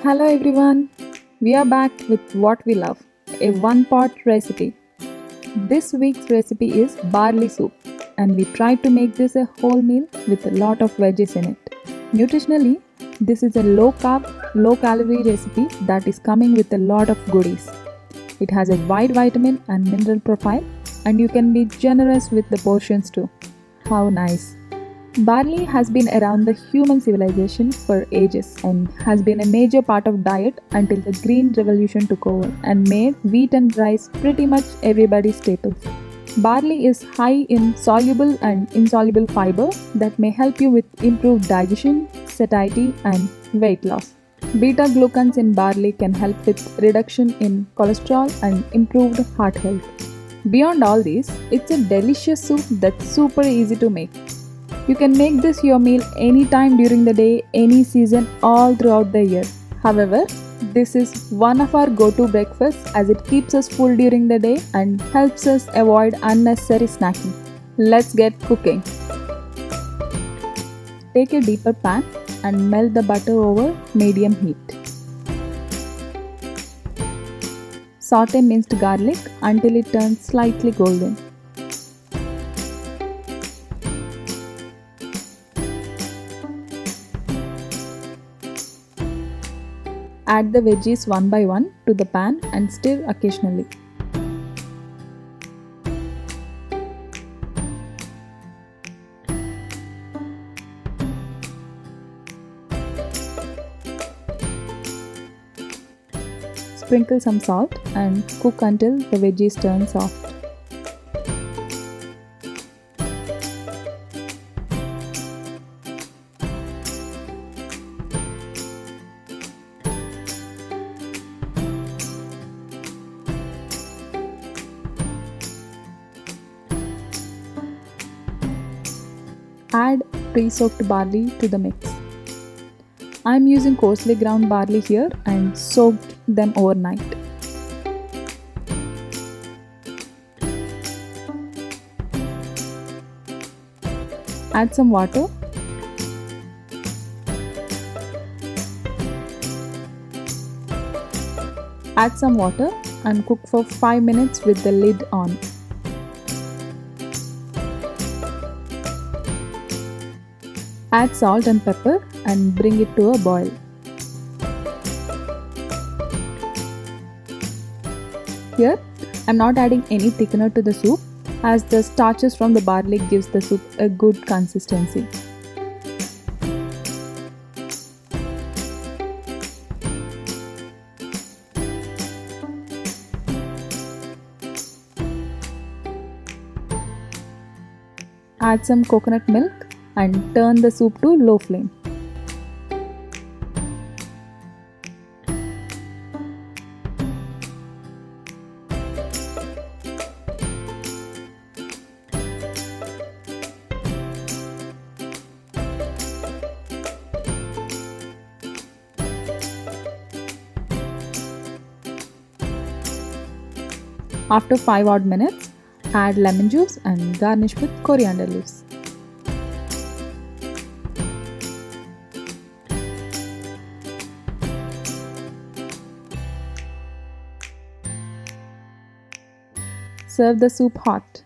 Hello everyone, we are back with what we love, a one pot recipe. This week's recipe is barley soup, and we tried to make this a whole meal with a lot of veggies in it. Nutritionally, this is a low carb, low calorie recipe that is coming with a lot of goodies. It has a wide vitamin and mineral profile, and you can be generous with the portions too. How nice! Barley has been around the human civilization for ages and has been a major part of diet until the Green Revolution took over and made wheat and rice pretty much everybody's staples. Barley is high in soluble and insoluble fiber that may help you with improved digestion, satiety, and weight loss. Beta glucans in barley can help with reduction in cholesterol and improved heart health. Beyond all these, it's a delicious soup that's super easy to make. You can make this your meal anytime during the day, any season, all throughout the year. However, this is one of our go-to breakfasts as it keeps us full during the day and helps us avoid unnecessary snacking. Let's get cooking. Take a deeper pan and melt the butter over medium heat. Saute minced garlic until it turns slightly golden. Add the veggies one by one to the pan and stir occasionally. Sprinkle some salt and cook until the veggies turn soft. Add pre-soaked barley to the mix. I am using coarsely ground barley here and soaked them overnight. Add some water. Add some water and cook for 5 minutes with the lid on. Add salt and pepper and bring it to a boil. Here, I am not adding any thickener to the soup as the starches from the barley gives the soup a good consistency. Add some coconut milk and turn the soup to low flame. After 5 odd minutes, add lemon juice and garnish with coriander leaves. Serve the soup hot.